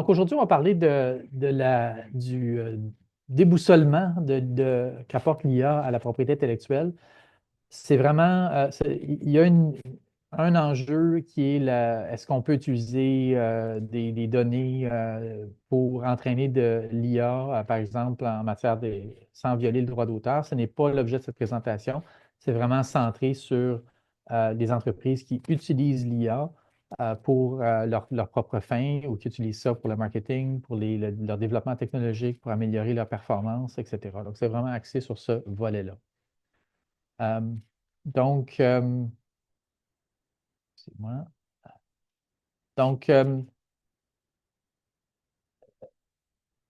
Donc aujourd'hui, on va parler du déboussolement qu'apporte l'IA à la propriété intellectuelle. C'est vraiment, il y a un enjeu qui est est-ce qu'on peut utiliser des données pour entraîner de l'IA, par exemple, sans violer le droit d'auteur. Ce n'est pas l'objet de cette présentation. C'est vraiment centré sur des entreprises qui utilisent l'IA pour leur propre fin ou qui utilisent ça pour le marketing, pour leur développement technologique, pour améliorer leur performance, etc. Donc, c'est vraiment axé sur ce volet-là. Euh, donc, excusez-moi. Donc,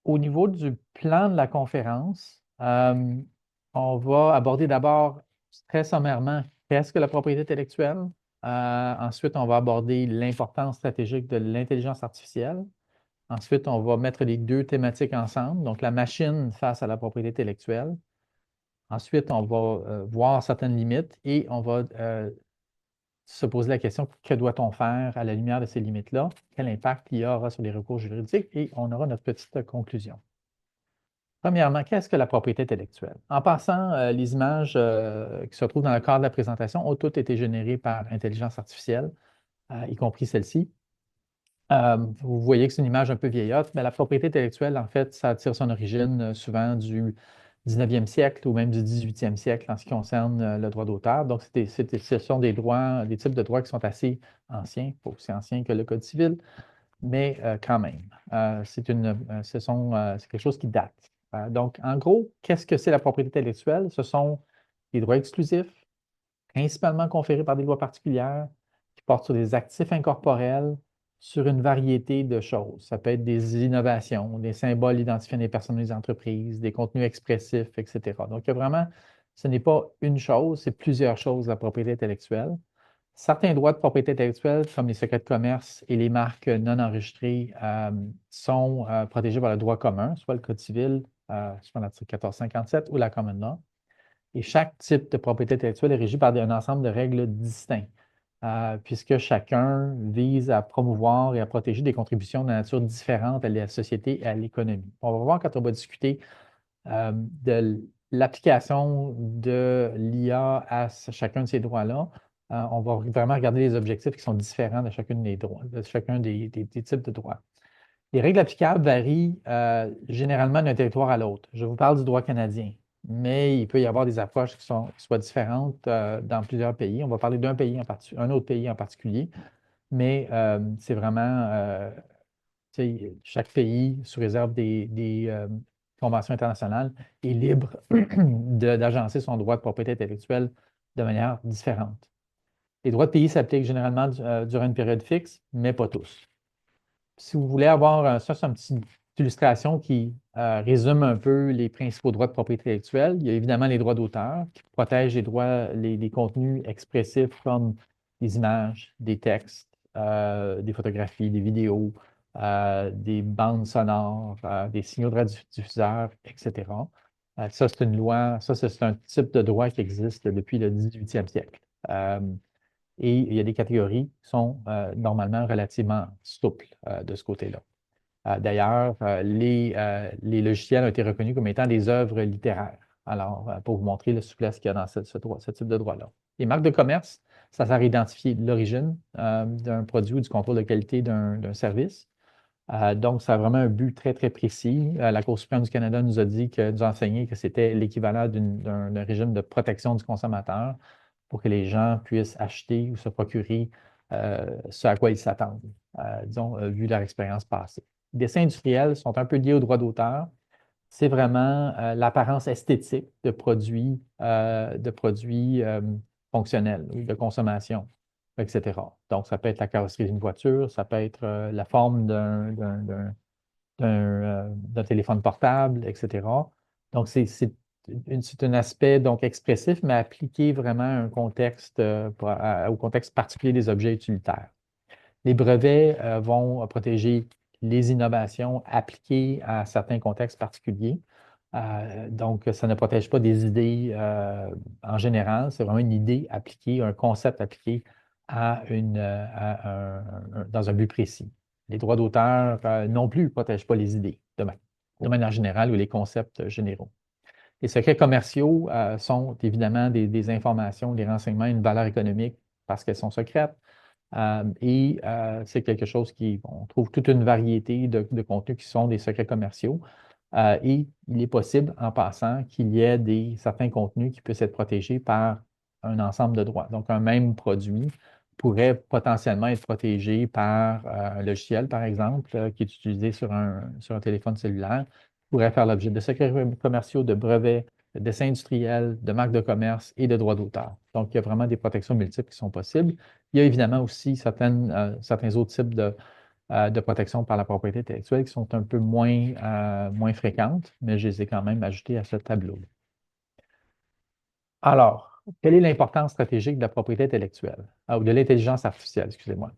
au niveau du plan de la conférence, on va aborder d'abord très sommairement qu'est-ce que la propriété intellectuelle. Ensuite, on va aborder l'importance stratégique de l'intelligence artificielle. Ensuite, on va mettre les deux thématiques ensemble, donc la machine face à la propriété intellectuelle. Ensuite, on va voir certaines limites et on va se poser la question, que doit-on faire à la lumière de ces limites-là? Quel impact il y aura sur les recours juridiques? Et on aura notre petite conclusion. Premièrement, qu'est-ce que la propriété intellectuelle? En passant, les images qui se trouvent dans le cadre de la présentation ont toutes été générées par intelligence artificielle, y compris celle-ci. Vous voyez que c'est une image un peu vieillotte, mais la propriété intellectuelle, en fait, ça tire son origine souvent du 19e siècle ou même du 18e siècle en ce qui concerne le droit d'auteur. Donc, ce sont des droits, des types de droits qui sont assez anciens, pas aussi anciens que le Code civil, mais quand même. C'est quelque chose qui date. Donc, en gros, qu'est-ce que c'est la propriété intellectuelle? Ce sont des droits exclusifs, principalement conférés par des lois particulières, qui portent sur des actifs incorporels, sur une variété de choses. Ça peut être des innovations, des symboles identifiant des personnes des entreprises, des contenus expressifs, etc. Donc, il y a vraiment, ce n'est pas une chose, c'est plusieurs choses, la propriété intellectuelle. Certains droits de propriété intellectuelle, comme les secrets de commerce et les marques non enregistrées, sont protégés par le droit commun, soit le Code civil, soit l'article 1457 ou la common law. Et chaque type de propriété intellectuelle est régi par un ensemble de règles distinctes, puisque chacun vise à promouvoir et à protéger des contributions de nature différente à la société et à l'économie. On va voir quand on va discuter de l'application de l'IA à chacun de ces droits-là. On va vraiment regarder les objectifs qui sont différents de chacun des droits, de chacun des types de droits. Les règles applicables varient généralement d'un territoire à l'autre. Je vous parle du droit canadien, mais il peut y avoir des approches qui soient différentes dans plusieurs pays. On va parler d'un pays un autre pays en particulier, mais c'est vraiment chaque pays, sous réserve des conventions internationales, est libre d'agencer son droit de propriété intellectuelle de manière différente. Les droits de pays s'appliquent généralement durant une période fixe, mais pas tous. Si vous voulez avoir ça, c'est une petite illustration qui résume un peu les principaux droits de propriété intellectuelle. Il y a évidemment les droits d'auteur qui protègent les contenus expressifs comme des images, des textes, des photographies, des vidéos, des bandes sonores, des signaux de radiodiffuseurs, etc. Ça, c'est une loi, ça, c'est un type de droit qui existe depuis le 18e siècle. Et il y a des catégories qui sont normalement relativement souples de ce côté-là. D'ailleurs, les logiciels ont été reconnus comme étant des œuvres littéraires. Alors, pour vous montrer la souplesse qu'il y a dans ce type de droit-là. Les marques de commerce, ça sert à identifier l'origine d'un produit ou du contrôle de qualité d'un service. Donc, ça a vraiment un but très, très précis. La Cour suprême du Canada nous a enseigné que c'était l'équivalent d'un régime de protection du consommateur pour que les gens puissent acheter ou se procurer ce à quoi ils s'attendent, disons, vu leur expérience passée. Les dessins industriels sont un peu liés au droit d'auteur. C'est vraiment l'apparence esthétique de produits fonctionnels, de consommation, etc. Donc, ça peut être la carrosserie d'une voiture, ça peut être la forme d'un téléphone portable, etc. Donc, c'est un aspect donc expressif, mais appliqué vraiment à un contexte, au contexte particulier des objets utilitaires. Les brevets vont protéger les innovations appliquées à certains contextes particuliers. Donc, ça ne protège pas des idées en général, c'est vraiment une idée appliquée, un concept appliqué dans un but précis. les droits d'auteur non plus ne protègent pas les idées de manière générale ou les concepts généraux. Les secrets commerciaux sont évidemment des informations, des renseignements, une valeur économique parce qu'elles sont secrètes. C'est quelque chose on trouve toute une variété de contenus qui sont des secrets commerciaux. Et il est possible, en passant, qu'il y ait certains contenus qui puissent être protégés par un ensemble de droits. Donc, un même produit pourrait potentiellement être protégé par un logiciel, par exemple, qui est utilisé sur un téléphone cellulaire, pourrait faire l'objet de secrets commerciaux, de brevets, de dessins industriels, de marques de commerce et de droits d'auteur. Donc, il y a vraiment des protections multiples qui sont possibles. Il y a évidemment aussi certains autres types de protection par la propriété intellectuelle qui sont un peu moins fréquentes, mais je les ai quand même ajoutées à ce tableau. Alors, quelle est l'importance stratégique de la propriété intellectuelle, ou de l'intelligence artificielle, excusez-moi.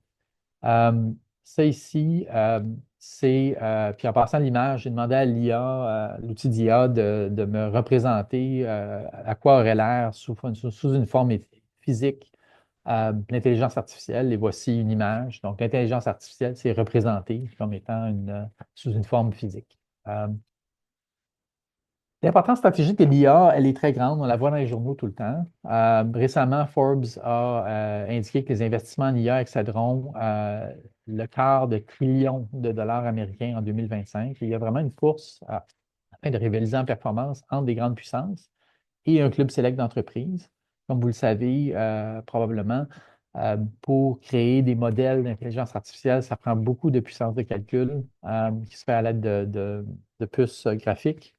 Ça ici, puis en passant l'image, j'ai demandé à l'IA, l'outil d'IA, de me représenter à quoi aurait l'air sous une forme physique l'intelligence artificielle. Et voici une image. Donc, l'intelligence artificielle, c'est représenté comme étant sous une forme physique. L'importance stratégique de l'IA, elle est très grande. On la voit dans les journaux tout le temps. Récemment, Forbes a indiqué que les investissements en IA excéderont le quart de trillion de dollars américains en 2025. Et il y a vraiment une course afin de rivaliser en performance entre des grandes puissances et un club sélect d'entreprises. Comme vous le savez, probablement, pour créer des modèles d'intelligence artificielle, ça prend beaucoup de puissance de calcul qui se fait à l'aide de puces graphiques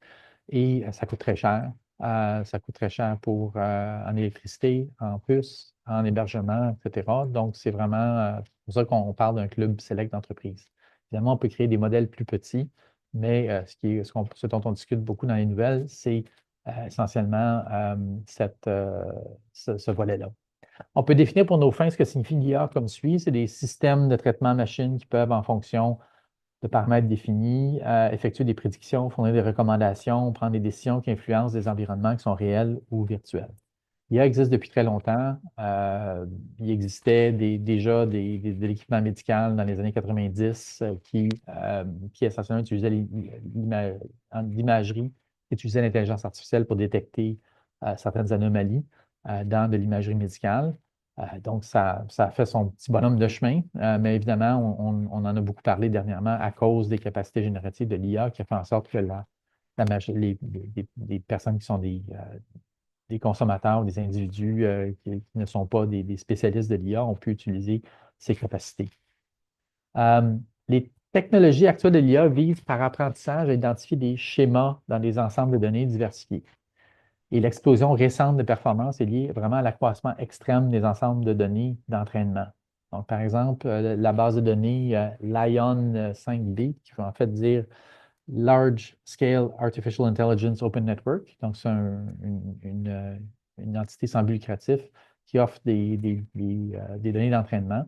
et ça coûte très cher. Ça coûte très cher en électricité, en puces, en hébergement, etc. Donc, c'est vraiment pour ça qu'on parle d'un club select d'entreprise. Évidemment, on peut créer des modèles plus petits, mais ce dont on discute beaucoup dans les nouvelles, c'est essentiellement ce volet-là. On peut définir pour nos fins ce que signifie l'IA comme suit. C'est des systèmes de traitement machine qui peuvent, en fonction de paramètres définis, effectuer des prédictions, fournir des recommandations, prendre des décisions qui influencent des environnements qui sont réels ou virtuels. L'IA existe depuis très longtemps. Il existait déjà de l'équipement médical dans les années 90 qui essentiellement utilisait l'imagerie, qui utilisait l'intelligence artificielle pour détecter certaines anomalies dans de l'imagerie médicale. Donc, ça a fait son petit bonhomme de chemin, mais évidemment, on en a beaucoup parlé dernièrement à cause des capacités génératives de l'IA qui a fait en sorte que les personnes qui sont des consommateurs, des individus qui ne sont pas des spécialistes de l'IA ont pu utiliser ces capacités. Les technologies actuelles de l'IA visent par apprentissage à identifier des schémas dans des ensembles de données diversifiés. Et l'explosion récente de performance est liée vraiment à l'accroissement extrême des ensembles de données d'entraînement. Donc, par exemple, la base de données Lion 5B, qui veut en fait dire Large Scale Artificial Intelligence Open Network. Donc, c'est une entité sans but lucratif qui offre des données d'entraînement.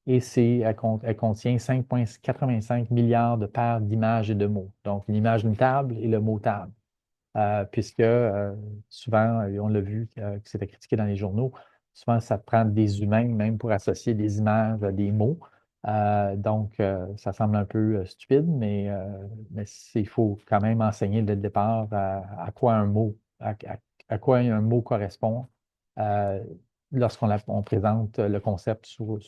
Et elle contient 5,85 milliards de paires d'images et de mots. Donc, une image d'une table et le mot table. Puisque souvent, on l'a vu que c'était critiqué dans les journaux, souvent ça prend des humains même pour associer des images à des mots. Donc, ça semble un peu stupide, mais il faut quand même enseigner dès le départ à quoi à quoi un mot correspond lorsqu'on présente le concept sous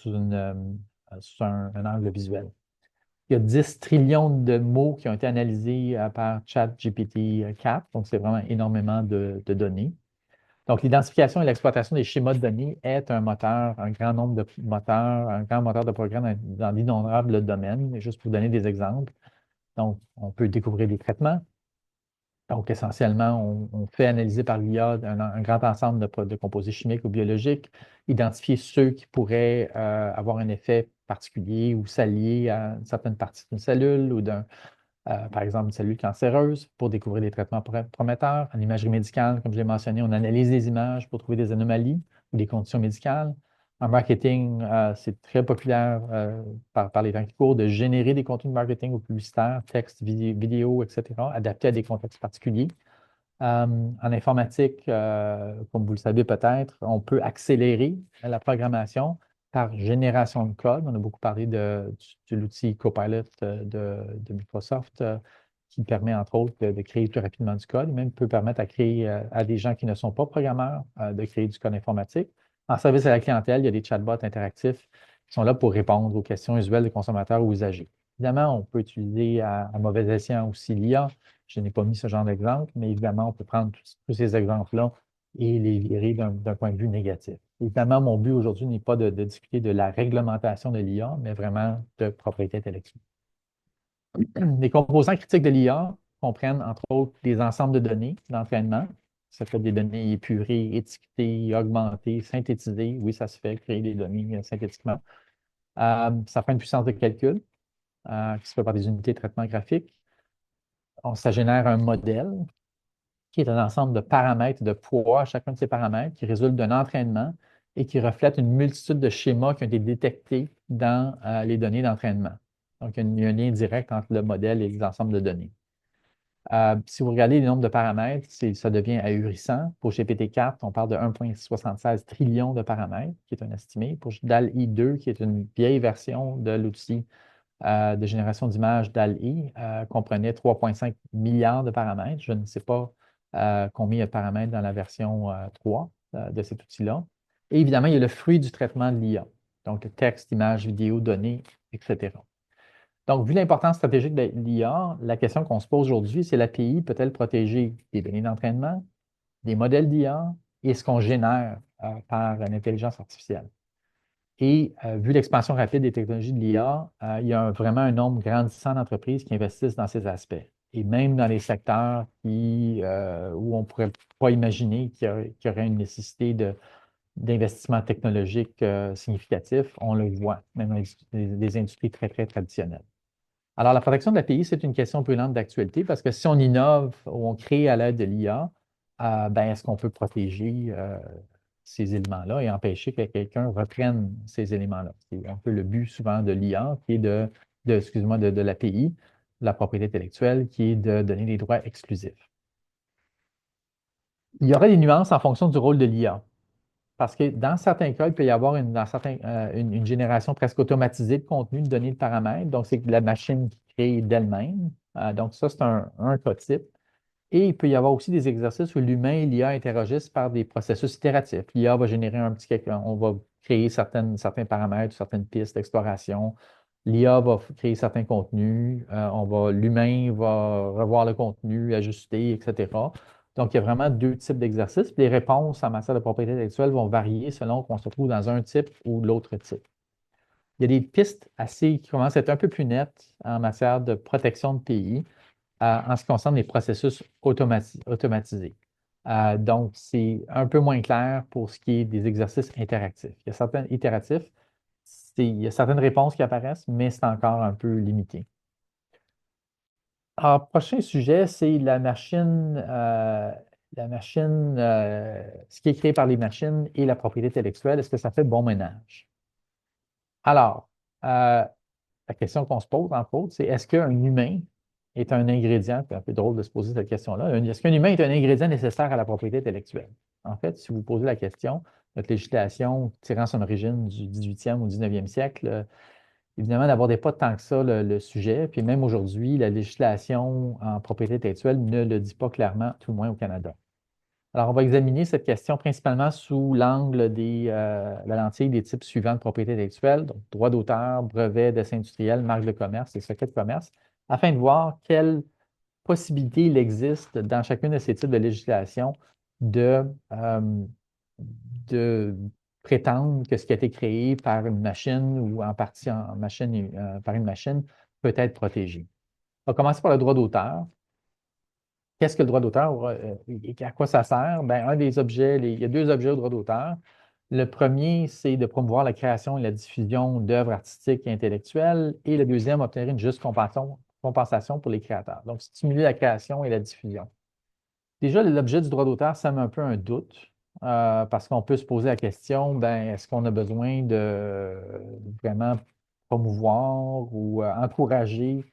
un angle visuel. Il y a 10 trillions de mots qui ont été analysés par ChatGPT 4, donc c'est vraiment énormément de données. Donc, l'identification et l'exploitation des schémas de données est un grand nombre de moteurs, un grand moteur de programme dans d'innombrables domaines. Et juste pour vous donner des exemples, donc, on peut découvrir des traitements. Donc, essentiellement, on fait analyser par l'IA un grand ensemble de composés chimiques ou biologiques, identifier ceux qui pourraient avoir un effet particulier ou s'allier à une certaine partie d'une cellule ou par exemple, une cellule cancéreuse pour découvrir des traitements prometteurs. En imagerie médicale, comme je l'ai mentionné, on analyse les images pour trouver des anomalies ou des conditions médicales. En marketing, c'est très populaire par les temps qui courent de générer des contenus de marketing ou publicitaires, textes, vidéos, etc., adaptés à des contextes particuliers. En informatique, comme vous le savez peut-être, on peut accélérer la programmation par génération de code. On a beaucoup parlé de l'outil Copilot de Microsoft qui permet, entre autres, de créer plus rapidement du code, même peut permettre à créer à des gens qui ne sont pas programmeurs de créer du code informatique. En service à la clientèle, il y a des chatbots interactifs qui sont là pour répondre aux questions usuelles des consommateurs ou usagers. Évidemment, on peut utiliser à mauvais escient aussi l'IA. Je n'ai pas mis ce genre d'exemple, mais évidemment, on peut prendre tous ces exemples-là et les virer d'un point de vue négatif. Évidemment, mon but aujourd'hui n'est pas de discuter de la réglementation de l'IA, mais vraiment de propriété intellectuelle. Les composants critiques de l'IA comprennent, entre autres, des ensembles de données d'entraînement. Ça fait des données épurées, étiquetées, augmentées, synthétisées. Oui, ça se fait, créer des données synthétiquement. Ça fait une puissance de calcul qui se fait par des unités de traitement graphique. Ça génère un modèle qui est un ensemble de paramètres, de poids, chacun de ces paramètres, qui résulte d'un entraînement et qui reflète une multitude de schémas qui ont été détectés dans les données d'entraînement. Donc, il y a un lien direct entre le modèle et les ensembles de données. Si vous regardez le nombre de paramètres, ça devient ahurissant. Pour GPT-4, on parle de 1,76 trillion de paramètres, qui est un estimé. Pour DAL-I 2, qui est une vieille version de l'outil de génération d'images DAL-I, comprenait 3,5 milliards de paramètres. Je ne sais pas combien il y a de paramètres dans la version 3 de cet outil-là. Et évidemment, il y a le fruit du traitement de l'IA, donc le texte, images, vidéos, données, etc. Donc, vu l'importance stratégique de l'IA, la question qu'on se pose aujourd'hui, c'est l'API peut-elle protéger des données d'entraînement, des modèles d'IA et ce qu'on génère par l'intelligence artificielle? Et vu l'expansion rapide des technologies de l'IA, il y a vraiment un nombre grandissant d'entreprises qui investissent dans ces aspects. Et même dans les secteurs où on ne pourrait pas imaginer qu'il y aurait une nécessité d'investissement technologique significatif, on le voit, même dans des industries très, très traditionnelles. Alors, la protection de l'API, c'est une question brûlante d'actualité parce que si on innove ou on crée à l'aide de l'IA, ben, est-ce qu'on peut protéger ces éléments-là et empêcher que quelqu'un reprenne ces éléments-là? C'est un peu le but souvent de l'IA, qui est excuse-moi, de l'API, de la propriété intellectuelle, qui est de donner des droits exclusifs. Il y aurait des nuances en fonction du rôle de l'IA. Parce que dans certains cas, il peut y avoir une génération presque automatisée de contenu, de données, de paramètres. Donc, c'est la machine qui crée d'elle-même. Donc, ça, c'est un cas type. Et il peut y avoir aussi des exercices où l'humain et l'IA interagissent par des processus itératifs. L'IA va générer on va créer certains paramètres, certaines pistes d'exploration. L'IA va créer certains contenus. L'humain va revoir le contenu, ajuster, etc. Donc, il y a vraiment deux types d'exercices. Les réponses en matière de propriété intellectuelle vont varier selon qu'on se trouve dans un type ou l'autre type. Il y a des pistes qui commencent à être un peu plus nettes en matière de protection de pays en ce qui concerne les processus automatisés. Donc, c'est un peu moins clair pour ce qui est des exercices interactifs. Il y a certains itératifs, il y a certaines réponses qui apparaissent, mais c'est encore un peu limité. Alors, prochain sujet, c'est ce qui est créé par les machines et la propriété intellectuelle. Est-ce que ça fait bon ménage? Alors, la question qu'on se pose, entre autres, c'est est-ce qu'un humain est un ingrédient? C'est un peu drôle de se poser cette question-là. Est-ce qu'un humain est un ingrédient nécessaire à la propriété intellectuelle? En fait, si vous posez la question, notre législation tirant son origine du 18e ou 19e siècle, évidemment, n'abordait pas tant que ça le sujet. Puis même aujourd'hui, la législation en propriété intellectuelle ne le dit pas clairement, tout le moins au Canada. Alors, on va examiner cette question principalement sous l'angle la lentille des types suivants de propriété intellectuelle, donc droit d'auteur, brevet, dessin industriel, marque de commerce et secret de commerce, afin de voir quelles possibilités il existe dans chacune de ces types de législation de prétendre que ce qui a été créé par une machine ou en partie par une machine peut être protégé. On va commencer par le droit d'auteur. Qu'est-ce que le droit d'auteur et à quoi ça sert? Ben, un des objets, il y a deux objets au droit d'auteur. Le premier, c'est de promouvoir la création et la diffusion d'œuvres artistiques et intellectuelles. Et le deuxième, obtenir une juste compensation pour les créateurs. Donc, stimuler la création et la diffusion. Déjà, l'objet du droit d'auteur sème un peu un doute parce qu'on peut se poser la question, ben, est-ce qu'on a besoin de vraiment promouvoir ou encourager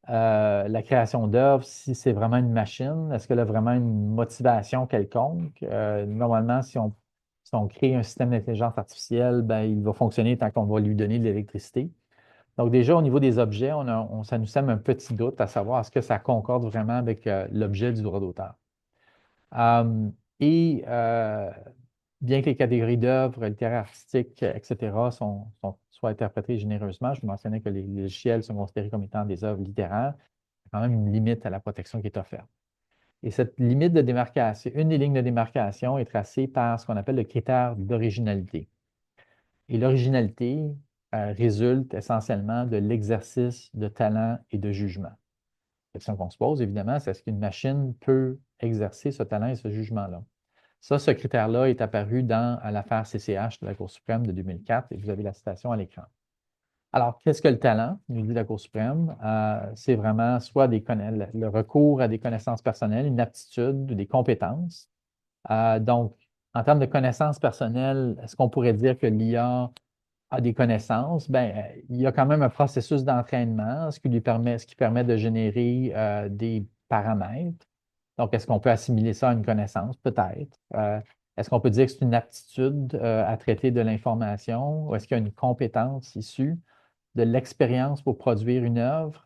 la création d'œuvres si c'est vraiment une machine? Est-ce qu'elle a vraiment une motivation quelconque? Normalement, si Si on crée un système d'intelligence artificielle, ben, il va fonctionner tant qu'on va lui donner de l'électricité. Donc déjà, au niveau des objets, ça nous sème un petit doute à savoir est-ce que ça concorde vraiment avec l'objet du droit d'auteur. Et bien que les catégories d'œuvres littéraires, artistiques, etc., soient interprétées généreusement, je mentionnais que les logiciels sont considérés comme étant des œuvres littéraires, il y a quand même une limite à la protection qui est offerte. Et cette limite de démarcation, une des lignes de démarcation est tracée par ce qu'on appelle le critère d'originalité. Et l'originalité résulte essentiellement de l'exercice de talent et de jugement. La question qu'on se pose, évidemment, c'est est-ce qu'une machine peut exercer ce talent et ce jugement-là? Ça, ce critère-là est apparu dans l'affaire CCH de la Cour suprême de 2004 et vous avez la citation à l'écran. Alors, qu'est-ce que le talent, nous dit la Cour suprême? C'est vraiment soit le recours à des connaissances personnelles, une aptitude ou des compétences. Donc, en termes de connaissances personnelles, est-ce qu'on pourrait dire que l'IA a des connaissances? Bien, il y a quand même un processus d'entraînement, ce qui permet de générer des paramètres. Donc, est-ce qu'on peut assimiler ça à une connaissance? Peut-être. Est-ce qu'on peut dire que c'est une aptitude à traiter de l'information ou est-ce qu'il y a une compétence issue de l'expérience pour produire une œuvre?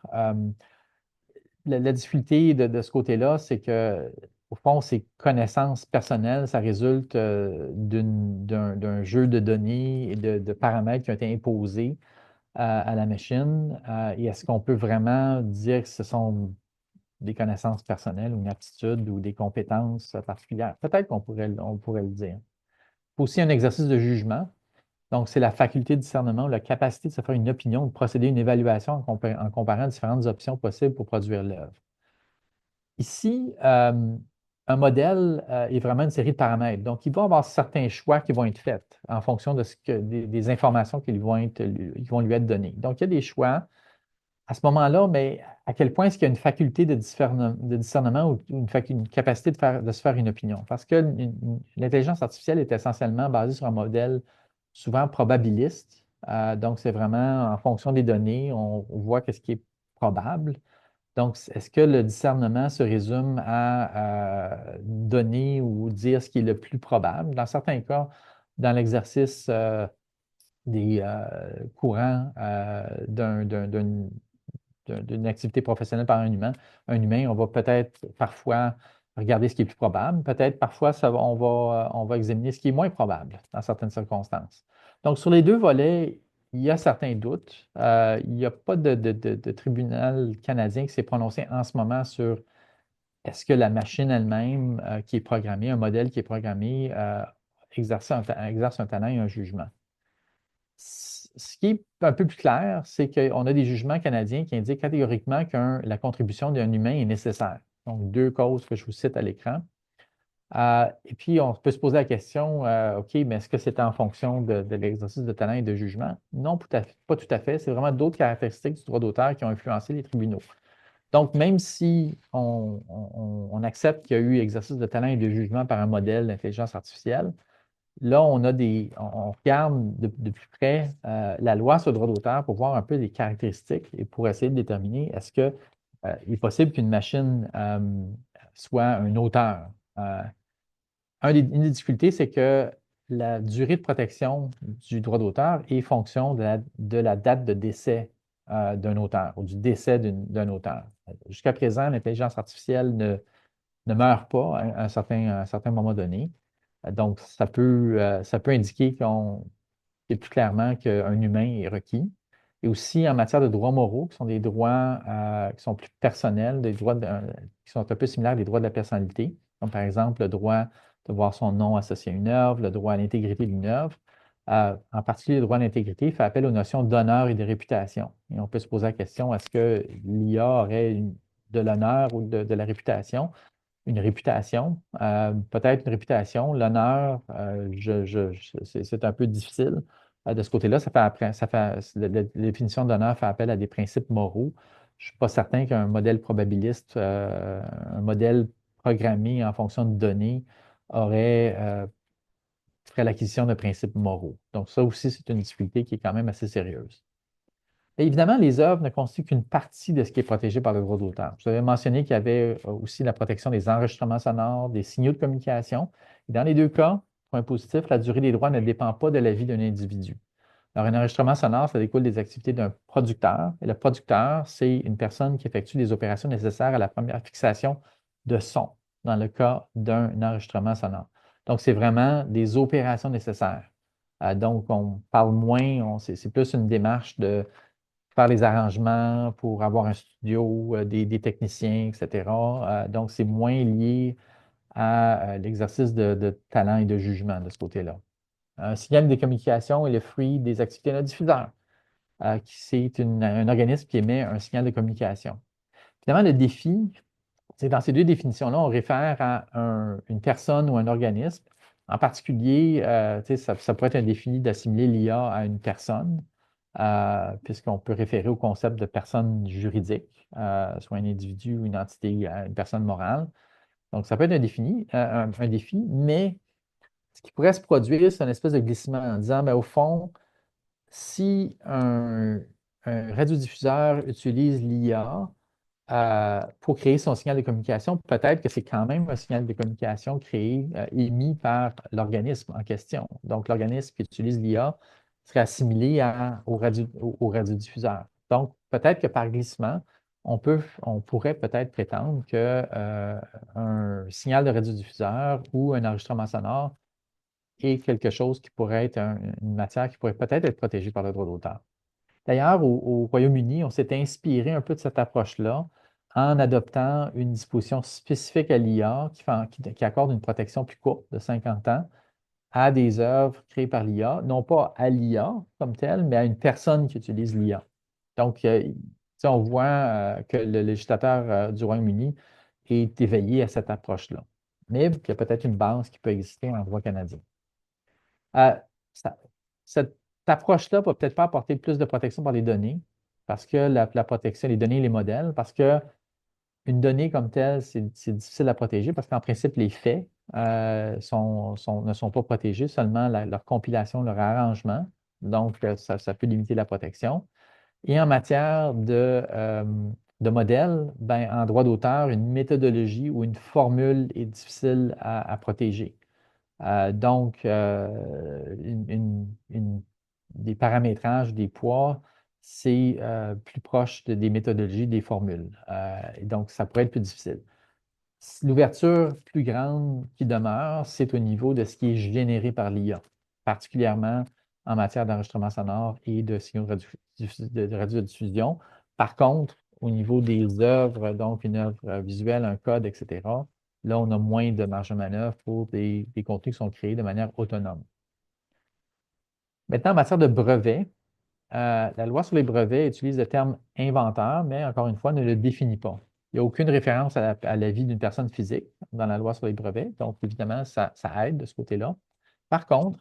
La difficulté de ce côté-là, c'est que, au fond, ces connaissances personnelles, ça résulte d'un jeu de données et de paramètres qui ont été imposés à la machine. Et est-ce qu'on peut vraiment dire que ce sont des connaissances personnelles ou une aptitude ou des compétences particulières? Peut-être on pourrait le dire. Il faut aussi un exercice de jugement. Donc, c'est la faculté de discernement ou la capacité de se faire une opinion ou de procéder à une évaluation en comparant différentes options possibles pour produire l'œuvre. Ici, un modèle est vraiment une série de paramètres. Donc, il va y avoir certains choix qui vont être faits en fonction des informations qui vont lui être données. Donc, il y a des choix. À ce moment-là, mais à quel point est-ce qu'il y a une faculté de discernement ou une capacité de se faire une opinion? Parce que l'intelligence artificielle est essentiellement basée sur un modèle souvent probabiliste. Donc, c'est vraiment en fonction des données, on voit qu'est-ce qui est probable. Donc, est-ce que le discernement se résume à donner ou dire ce qui est le plus probable? Dans certains cas, dans l'exercice des courants d'une activité professionnelle par un humain, on va peut-être parfois regarder ce qui est plus probable. Peut-être parfois, on va examiner ce qui est moins probable dans certaines circonstances. Donc, sur les deux volets, il y a certains doutes. Il n'y a pas de tribunal canadien qui s'est prononcé en ce moment sur est-ce que la machine elle-même qui est programmée, un modèle qui est programmé, exerce un talent et un jugement. Ce qui est un peu plus clair, c'est qu'on a des jugements canadiens qui indiquent catégoriquement que la contribution d'un humain est nécessaire. Donc, deux causes que je vous cite à l'écran. Et puis, on peut se poser la question, OK, mais est-ce que c'est en fonction de l'exercice de talent et de jugement? Non, pas tout à fait. C'est vraiment d'autres caractéristiques du droit d'auteur qui ont influencé les tribunaux. Donc, même si on accepte qu'il y a eu exercice de talent et de jugement par un modèle d'intelligence artificielle, là, on regarde de plus près la loi sur le droit d'auteur pour voir un peu les caractéristiques et pour essayer de déterminer est-ce qu'il est possible qu'une machine soit un auteur. Une des difficultés, c'est que la durée de protection du droit d'auteur est fonction de la date de décès d'un auteur ou du décès d'un auteur. Jusqu'à présent, l'intelligence artificielle ne meurt pas à un certain moment donné. Donc, ça peut indiquer plus clairement qu'un humain est requis. Et aussi en matière de droits moraux, qui sont des droits qui sont plus personnels, des droits qui sont un peu similaires à des droits de la personnalité, comme par exemple le droit de voir son nom associé à une œuvre, le droit à l'intégrité d'une œuvre. En particulier, le droit à l'intégrité fait appel aux notions d'honneur et de réputation. Et on peut se poser la question, est-ce que l'IA aurait de l'honneur ou de la réputation? Une réputation, peut-être une réputation, l'honneur, c'est un peu difficile. De ce côté-là, la définition d'honneur fait appel à des principes moraux. Je ne suis pas certain qu'un modèle probabiliste, un modèle programmé en fonction de données, ferait l'acquisition de principes moraux. Donc, ça aussi, c'est une difficulté qui est quand même assez sérieuse. Et évidemment, les œuvres ne constituent qu'une partie de ce qui est protégé par le droit d'auteur. Je vous avais mentionné qu'il y avait aussi la protection des enregistrements sonores, des signaux de communication. Et dans les deux cas, Point positif, la durée des droits ne dépend pas de la vie d'un individu. Alors, un enregistrement sonore, ça découle des activités d'un producteur. Et le producteur, c'est une personne qui effectue les opérations nécessaires à la première fixation de son, dans le cas d'un enregistrement sonore. Donc, c'est vraiment des opérations nécessaires. Donc, on parle moins, c'est plus une démarche de faire les arrangements pour avoir un studio, des techniciens, etc. Donc, c'est moins lié à l'exercice de talent et de jugement de ce côté-là. Un signal de communication est le fruit des activités d'un diffuseur, qui c'est un organisme qui émet un signal de communication. Finalement, le défi, c'est dans ces deux définitions-là, on réfère à une personne ou un organisme. En particulier, ça pourrait être un défi d'assimiler l'IA à une personne, puisqu'on peut référer au concept de personne juridique, soit un individu ou une entité, une personne morale. Donc, ça peut être un défi, mais ce qui pourrait se produire, c'est une espèce de glissement en disant, ben, au fond, si un radiodiffuseur utilise l'IA pour créer son signal de communication, peut-être que c'est quand même un signal de communication créé, émis par l'organisme en question. Donc, l'organisme qui utilise l'IA serait assimilé au radiodiffuseur. Donc, peut-être que par glissement, on pourrait peut-être prétendre que un signal de radiodiffuseur ou un enregistrement sonore est quelque chose qui pourrait être une matière qui pourrait peut-être être protégée par le droit d'auteur. D'ailleurs, au Royaume-Uni, on s'est inspiré un peu de cette approche-là en adoptant une disposition spécifique à l'IA qui accorde une protection plus courte de 50 ans à des œuvres créées par l'IA, non pas à l'IA comme telle, mais à une personne qui utilise l'IA. Donc, on voit que le législateur du Royaume-Uni est éveillé à cette approche-là. Mais il y a peut-être une base qui peut exister en droit canadien. Euh, ça- cette approche-là ne va peut-être pas apporter plus de protection par les données, parce que la protection, les données et les modèles, parce que une donnée comme telle, c'est difficile à protéger, parce qu'en principe, les faits ne sont pas protégés, seulement leur compilation, leur arrangement. Donc, ça peut limiter la protection. Et en matière de modèle, ben, en droit d'auteur, une méthodologie ou une formule est difficile à protéger. Donc, des paramétrages, des poids, c'est plus proche des méthodologies, des formules. Et donc, ça pourrait être plus difficile. L'ouverture plus grande qui demeure, c'est au niveau de ce qui est généré par l'IA, particulièrement en matière d'enregistrement sonore et de signaux de radiodiffusion. Par contre, au niveau des œuvres, donc une œuvre visuelle, un code, etc., là, on a moins de marge de manœuvre pour des contenus qui sont créés de manière autonome. Maintenant, en matière de brevets, la loi sur les brevets utilise le terme inventeur, mais encore une fois, ne le définit pas. Il n'y a aucune référence à la vie d'une personne physique dans la loi sur les brevets, donc évidemment, ça aide de ce côté-là. Par contre,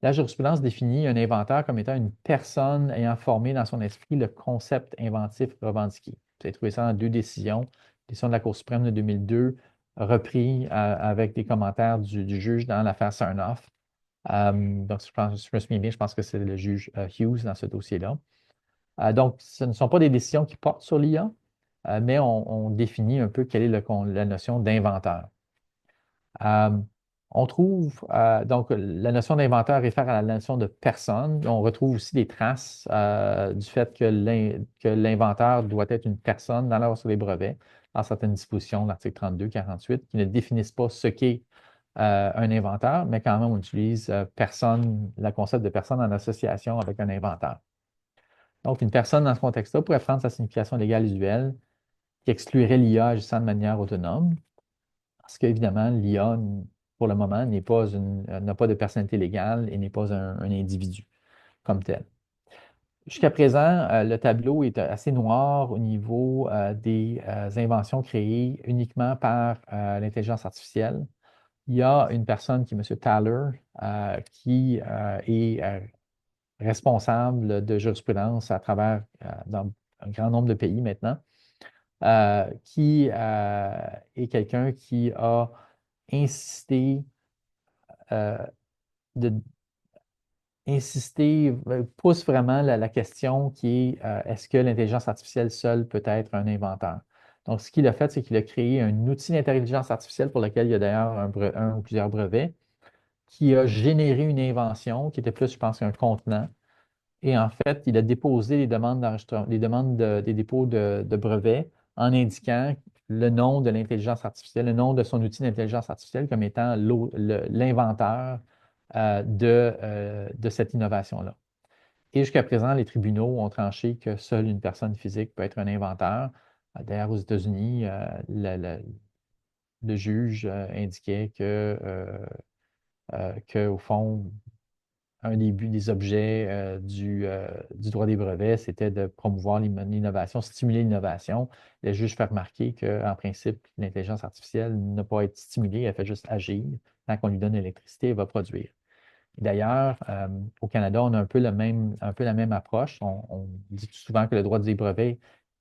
la jurisprudence définit un inventeur comme étant une personne ayant formé dans son esprit le concept inventif revendiqué. Vous avez trouvé ça dans deux décisions, décision de la Cour suprême de 2002, repris avec des commentaires du juge dans l'affaire Sarnoff. Donc, je me souviens bien, je pense que c'est le juge Hughes dans ce dossier-là. Donc, ce ne sont pas des décisions qui portent sur l'IA, mais on définit un peu quelle est la notion d'inventeur. Euh, on trouve, donc, la notion d'inventeur réfère à la notion de personne. On retrouve aussi des traces du fait que l'inventeur doit être une personne dans la loi sur les brevets, dans certaines dispositions de l'article 32, 48, qui ne définissent pas ce qu'est un inventeur, mais quand même, on utilise personne, le concept de personne en association avec un inventeur. Donc, une personne dans ce contexte-là pourrait prendre sa signification légale usuelle qui exclurait l'IA agissant de manière autonome, parce qu'évidemment, l'IA, pour le moment, n'a pas de personnalité légale et n'est pas un individu comme tel. Jusqu'à présent, le tableau est assez noir au niveau des inventions créées uniquement par l'intelligence artificielle. Il y a une personne qui est M. Thaler, qui est responsable de jurisprudence à travers dans un grand nombre de pays maintenant, qui est quelqu'un qui a insisté, euh, de, pousse vraiment la question qui est est-ce que l'intelligence artificielle seule peut être un inventeur? Donc, ce qu'il a fait, c'est qu'il a créé un outil d'intelligence artificielle pour lequel il y a d'ailleurs un ou plusieurs brevets, qui a généré une invention qui était plus, je pense, qu'un contenant. Et en fait, il a déposé les demandes d'enregistrement, les demandes des dépôts de brevets en indiquant le nom de l'intelligence artificielle, le nom de son outil d'intelligence artificielle comme étant l'inventeur de cette innovation-là. Et jusqu'à présent, les tribunaux ont tranché que seule une personne physique peut être un inventeur. D'ailleurs, aux États-Unis, le juge indiquait qu'au fond, un des buts des objets du droit des brevets, c'était de promouvoir l'innovation, stimuler l'innovation. Le juge fait remarquer qu'en principe, l'intelligence artificielle n'a pas à être stimulée, elle fait juste agir. Tant qu'on lui donne l'électricité, elle va produire. D'ailleurs, au Canada, on a un peu la même approche. On dit souvent que le droit des brevets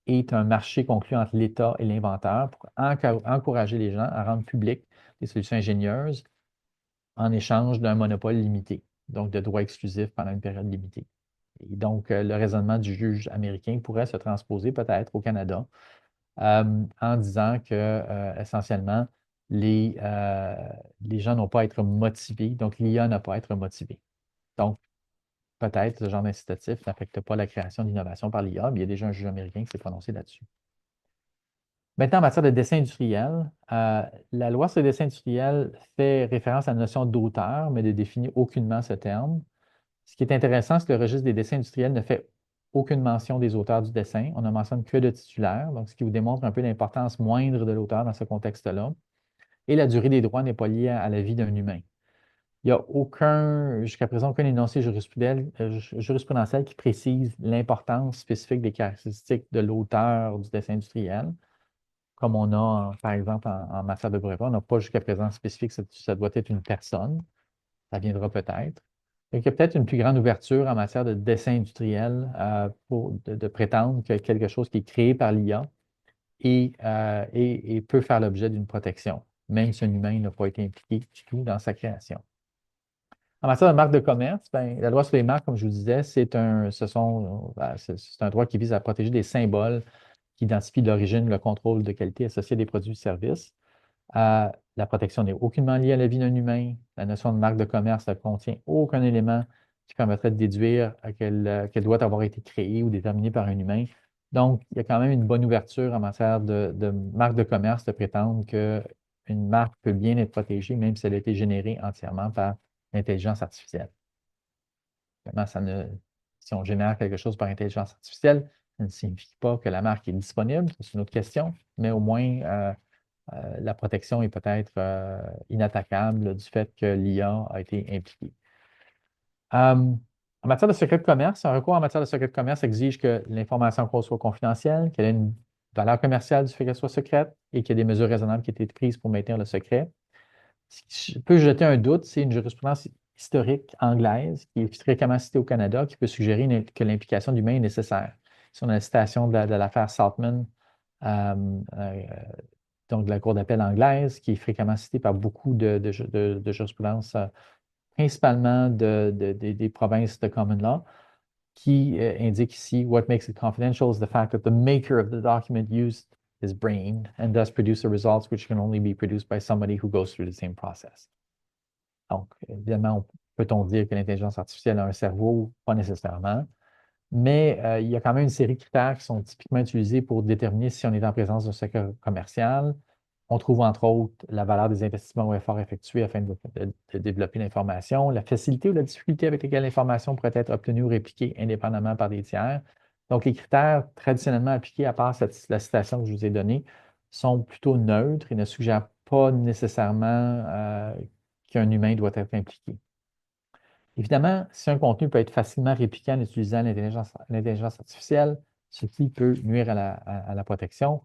est un marché conclu entre l'État et l'inventeur pour encourager les gens à rendre publiques des solutions ingénieuses en échange d'un monopole limité, donc de droits exclusifs pendant une période limitée. Et donc, le raisonnement du juge américain pourrait se transposer peut-être au Canada en disant que, essentiellement, les gens n'ont pas à être motivés, donc l'IA n'a pas à être motivée. Donc, peut-être ce genre d'incitatif n'affecte pas la création d'innovation par l'IA, mais il y a déjà un juge américain qui s'est prononcé là-dessus. Maintenant, en matière de dessin industriel, la loi sur le dessin industriel fait référence à la notion d'auteur, mais ne définit aucunement ce terme. Ce qui est intéressant, c'est que le registre des dessins industriels ne fait aucune mention des auteurs du dessin. On ne mentionne que de titulaires, donc ce qui vous démontre un peu l'importance moindre de l'auteur dans ce contexte-là. Et la durée des droits n'est pas liée à la vie d'un humain. Il n'y a jusqu'à présent, aucun énoncé jurisprudentiel qui précise l'importance spécifique des caractéristiques de l'auteur du dessin industriel, comme on a, par exemple, en matière de brevet. On n'a pas jusqu'à présent spécifié que ça doit être une personne. Ça viendra peut-être. Donc, il y a peut-être une plus grande ouverture en matière de dessin industriel de prétendre que quelque chose qui est créé par l'IA et peut faire l'objet d'une protection, même si un humain n'a pas été impliqué du tout dans sa création. En matière de marque de commerce, ben, la loi sur les marques, comme je vous disais, c'est un droit qui vise à protéger des symboles qui identifient l'origine, le contrôle de qualité associé à des produits et services. La protection n'est aucunement liée à la vie d'un humain. La notion de marque de commerce ne contient aucun élément qui permettrait de déduire qu'elle doit avoir été créée ou déterminée par un humain. Donc, il y a quand même une bonne ouverture en matière de marque de commerce de prétendre qu'une marque peut bien être protégée, même si elle a été générée entièrement par l'intelligence artificielle. Si on génère quelque chose par intelligence artificielle, ça ne signifie pas que la marque est disponible, c'est une autre question, mais au moins, la protection est peut-être inattaquable du fait que l'IA a été impliquée. En matière de secret de commerce, un recours en matière de secret de commerce exige que l'information soit confidentielle, qu'elle ait une valeur commerciale du fait qu'elle soit secrète et qu'il y ait des mesures raisonnables qui aient été prises pour maintenir le secret. Ce qui peut jeter un doute, c'est une jurisprudence historique anglaise qui est fréquemment citée au Canada, qui peut suggérer que l'implication d'humains est nécessaire. Si on a la citation de l'affaire Saltman, euh, euh, donc de la Cour d'appel anglaise, qui est fréquemment citée par beaucoup de jurisprudences, principalement des provinces de common law, qui indique ici: What makes it confidential is the fact that the maker of the document used his brain and thus produce the results which can only be produced by somebody who goes through the same process. Donc, évidemment, peut-on dire que l'intelligence artificielle a un cerveau? Pas nécessairement. Mais il y a quand même une série de critères qui sont typiquement utilisés pour déterminer si on est en présence d'un secret commercial. On trouve entre autres la valeur des investissements ou efforts effectués afin de développer l'information, la facilité ou la difficulté avec laquelle l'information pourrait être obtenue ou répliquée indépendamment par des tiers. Donc, les critères traditionnellement appliqués, à part la citation que je vous ai donnée, sont plutôt neutres et ne suggèrent pas nécessairement qu'un humain doit être impliqué. Évidemment, si un contenu peut être facilement répliqué en utilisant l'intelligence artificielle, ce qui peut nuire à la protection,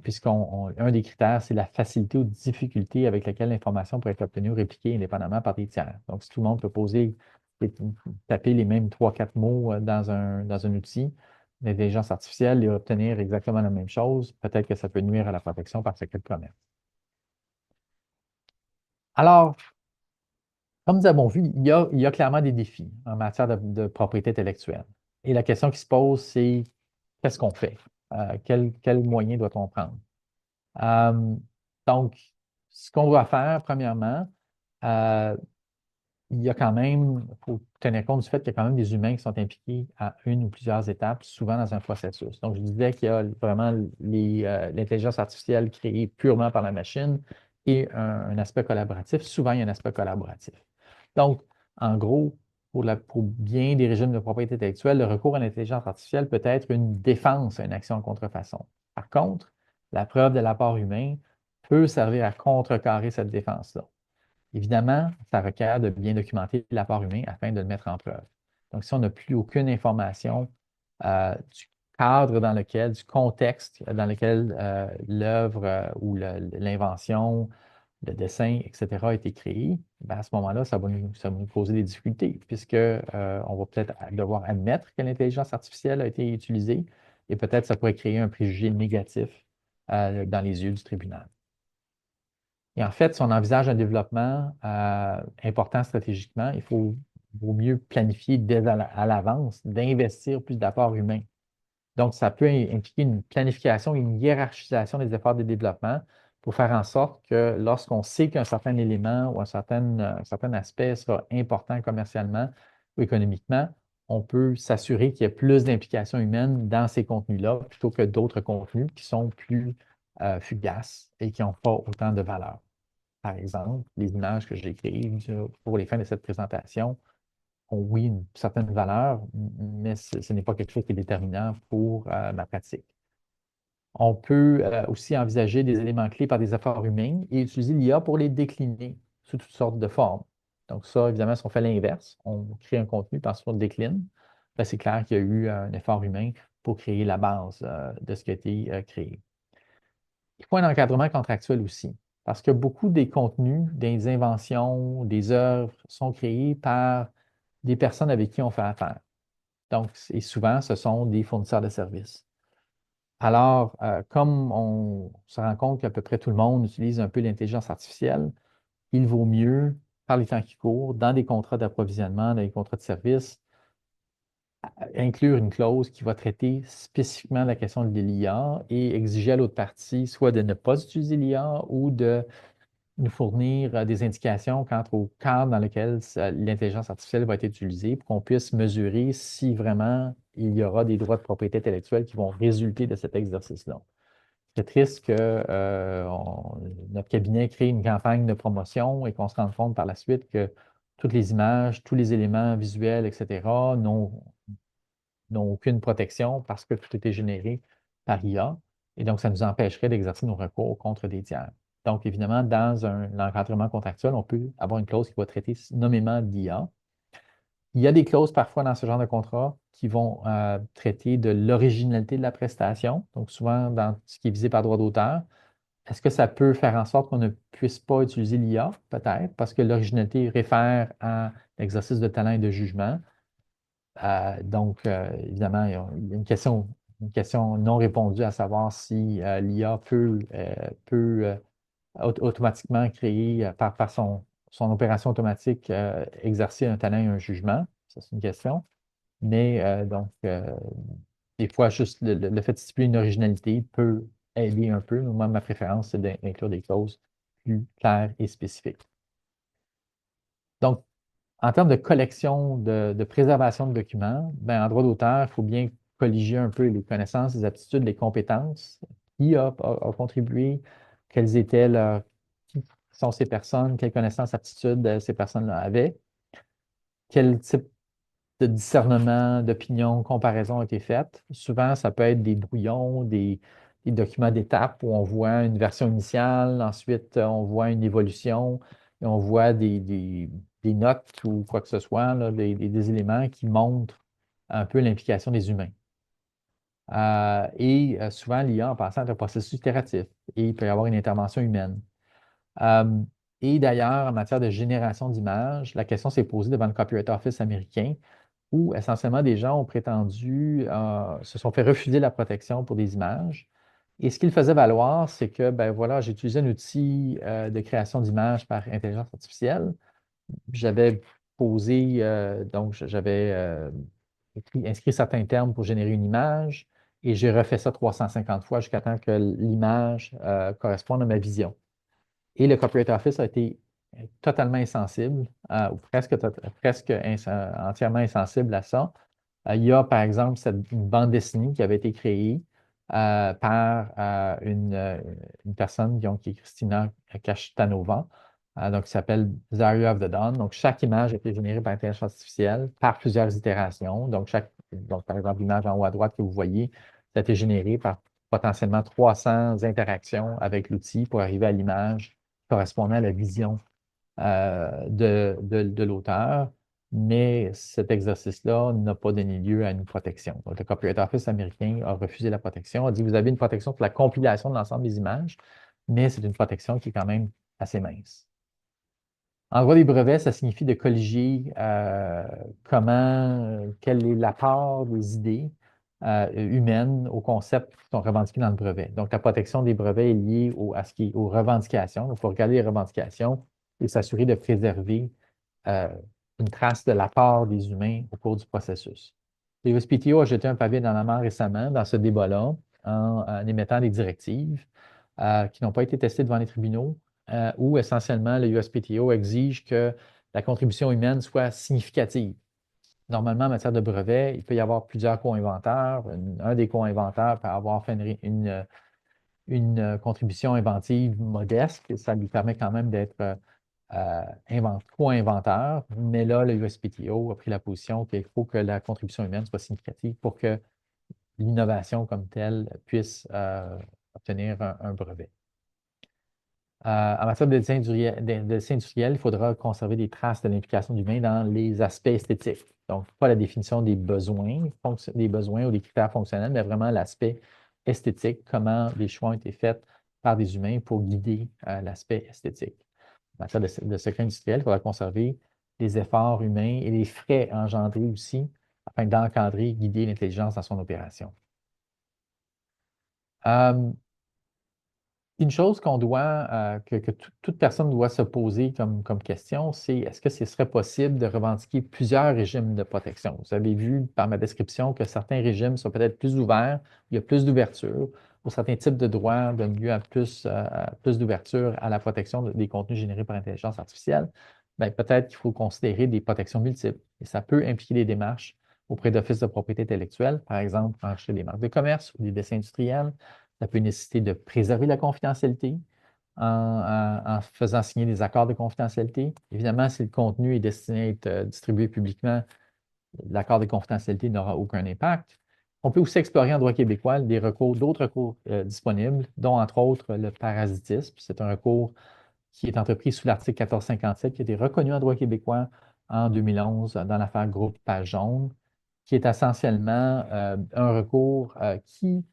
puisqu'un des critères, c'est la facilité ou difficulté avec laquelle l'information peut être obtenue ou répliquée indépendamment par des tiers. Donc, si tout le monde peut taper les mêmes 3-4 mots dans un outil, l'intelligence artificielle et obtenir exactement la même chose, peut-être que ça peut nuire à la protection par secret de commerce. Alors, comme nous avons vu, il y a clairement des défis en matière de propriété intellectuelle. Et la question qui se pose, c'est qu'est-ce qu'on fait? Quel moyen doit-on prendre? Donc, ce qu'on doit faire, premièrement, il y a quand même, il faut tenir compte du fait qu'il y a quand même des humains qui sont impliqués à une ou plusieurs étapes, souvent dans un processus. Donc, je disais qu'il y a vraiment l'intelligence artificielle créée purement par la machine et un aspect collaboratif. Souvent, il y a un aspect collaboratif. Donc, en gros, pour bien des régimes de propriété intellectuelle, le recours à l'intelligence artificielle peut être une défense à une action en contrefaçon. Par contre, la preuve de l'apport humain peut servir à contrecarrer cette défense-là. Évidemment, ça requiert de bien documenter l'apport humain afin de le mettre en preuve. Donc, si on n'a plus aucune information du cadre dans lequel, du contexte dans lequel l'œuvre ou l'invention, le dessin, etc., a été créé, ben, à ce moment-là, ça va nous causer des difficultés, puisque on va peut-être devoir admettre que l'intelligence artificielle a été utilisée et peut-être ça pourrait créer un préjugé négatif dans les yeux du tribunal. Et en fait, si on envisage un développement important stratégiquement, vaut mieux planifier dès à l'avance, d'investir plus d'apports humains. Donc, ça peut impliquer une planification et une hiérarchisation des efforts de développement pour faire en sorte que lorsqu'on sait qu'un certain élément ou un certain aspect sera important commercialement ou économiquement, on peut s'assurer qu'il y ait plus d'implication humaine dans ces contenus-là plutôt que d'autres contenus qui sont plus fugaces et qui n'ont pas autant de valeur. Par exemple, les images que j'ai créées pour les fins de cette présentation ont, oui, une certaine valeur, mais ce n'est pas quelque chose qui est déterminant pour ma pratique. On peut aussi envisager des éléments clés par des efforts humains et utiliser l'IA pour les décliner sous toutes sortes de formes. Donc ça, évidemment, si on fait l'inverse, on crée un contenu, puis ensuite on le décline, ben, c'est clair qu'il y a eu un effort humain pour créer la base de ce qui a été créé. Il faut un encadrement contractuel aussi, parce que beaucoup des contenus, des inventions, des œuvres sont créés par des personnes avec qui on fait affaire. Donc, et souvent, ce sont des fournisseurs de services. Alors, comme on se rend compte qu'à peu près tout le monde utilise un peu l'intelligence artificielle, il vaut mieux, par les temps qui courent, dans des contrats d'approvisionnement, dans des contrats de services, inclure une clause qui va traiter spécifiquement la question de l'IA et exiger à l'autre partie soit de ne pas utiliser l'IA ou de nous fournir des indications quant au cadre dans lequel l'intelligence artificielle va être utilisée pour qu'on puisse mesurer si vraiment il y aura des droits de propriété intellectuelle qui vont résulter de cet exercice-là. C'est triste que notre cabinet crée une campagne de promotion et qu'on se rende compte par la suite que toutes les images, tous les éléments visuels, etc., n'ont aucune protection parce que tout a été généré par IA. Et donc, ça nous empêcherait d'exercer nos recours contre des tiers. Donc, évidemment, dans un encadrement contractuel, on peut avoir une clause qui va traiter nommément d'IA. Il y a des clauses parfois dans ce genre de contrat qui vont traiter de l'originalité de la prestation, donc souvent dans ce qui est visé par droit d'auteur. Est-ce que ça peut faire en sorte qu'on ne puisse pas utiliser l'IA? Peut-être, parce que l'originalité réfère à l'exercice de talent et de jugement. Donc, évidemment, il y a une question non répondue à savoir si l'IA peut automatiquement créer, par son opération automatique, exercer un talent et un jugement. Ça, c'est une question. Mais donc, des fois, juste le fait de stipuler une originalité peut aider un peu. Moi, ma préférence, c'est d'inclure des clauses plus claires et spécifiques. Donc, en termes de collection, de préservation de documents, ben, en droit d'auteur, il faut bien colliger un peu les connaissances, les aptitudes, les compétences. Qui a contribué? Quelles étaient qui sont ces personnes? Quelles connaissances, aptitudes ces personnes-là avaient? Quel type de discernement, d'opinion, comparaison a été faite? Souvent, ça peut être des brouillons, des documents d'étape où on voit une version initiale, ensuite on voit une évolution, et on voit des notes ou quoi que ce soit, là, des éléments qui montrent un peu l'implication des humains. Souvent, l'IA, en passant, est un processus itératif et il peut y avoir une intervention humaine. Euh, et d'ailleurs, en matière de génération d'images, la question s'est posée devant le Copyright Office américain où essentiellement des gens ont prétendu, se sont fait refuser la protection pour des images. Et ce qu'ils faisaient valoir, c'est que, ben voilà, j'ai utilisé un outil de création d'images par intelligence artificielle. J'avais posé, donc j'avais inscrit certains termes pour générer une image et j'ai refait ça 350 fois jusqu'à temps que l'image corresponde à ma vision. Et le Copyright Office a été totalement insensible ou presque entièrement insensible à ça. Il y a, par exemple, une bande dessinée qui avait été créée par une personne qui est Christina Kashtanova, donc qui s'appelle Zarya of the Dawn. Donc, chaque image a été générée par intelligence artificielle par plusieurs itérations. Donc, par exemple, l'image en haut à droite que vous voyez, ça a été généré par potentiellement 300 interactions avec l'outil pour arriver à l'image correspondant à la vision de l'auteur, mais cet exercice-là n'a pas donné lieu à une protection. Donc, le Copyright Office américain a refusé la protection, a dit, vous avez une protection pour la compilation de l'ensemble des images, mais c'est une protection qui est quand même assez mince. En droit des brevets, ça signifie de colliger quelle est la part des idées humaines aux concepts qui sont revendiqués dans le brevet. Donc, la protection des brevets est liée aux revendications. Donc, il faut regarder les revendications et s'assurer de préserver euh, une trace de la part des humains au cours du processus. Le USPTO a jeté un pavé dans la mare récemment dans ce débat-là en émettant des directives qui n'ont pas été testées devant les tribunaux où essentiellement le USPTO exige que la contribution humaine soit significative. Normalement, en matière de brevet, il peut y avoir plusieurs co-inventeurs. Un des co-inventeurs peut avoir fait une contribution inventive modeste. Ça lui permet quand même d'être co-inventeur. Mais là, le USPTO a pris la position qu'il faut que la contribution humaine soit significative pour que l'innovation comme telle puisse obtenir un brevet. En matière de dessin industriel, il faudra conserver des traces de l'implication de l'humain dans les aspects esthétiques. Donc, pas la définition des besoins ou des critères fonctionnels, mais vraiment l'aspect esthétique, comment les choix ont été faits par des humains pour guider l'aspect esthétique. En matière de secret industriel, il faudra conserver les efforts humains et les frais engendrés aussi afin d'encadrer et guider l'intelligence dans son opération. Euh, Une chose que toute personne doit se poser comme question, c'est est-ce que ce serait possible de revendiquer plusieurs régimes de protection? Vous avez vu par ma description que certains régimes sont peut-être plus ouverts, il y a plus d'ouverture, ou certains types de droits donnent lieu à plus d'ouverture à la protection des contenus générés par intelligence artificielle. Bien, peut-être qu'il faut considérer des protections multiples. Et ça peut impliquer des démarches auprès d'offices de propriété intellectuelle, par exemple, enregistrer des marques de commerce ou des dessins industriels. Ça peut nécessiter de préserver la confidentialité en faisant signer des accords de confidentialité. Évidemment, si le contenu est destiné à être distribué publiquement, l'accord de confidentialité n'aura aucun impact. On peut aussi explorer en droit québécois d'autres recours disponibles, dont entre autres le parasitisme. C'est un recours qui est entrepris sous l'article 1457, qui a été reconnu en droit québécois en 2011 dans l'affaire Groupe Page Jaune, qui est essentiellement un recours qui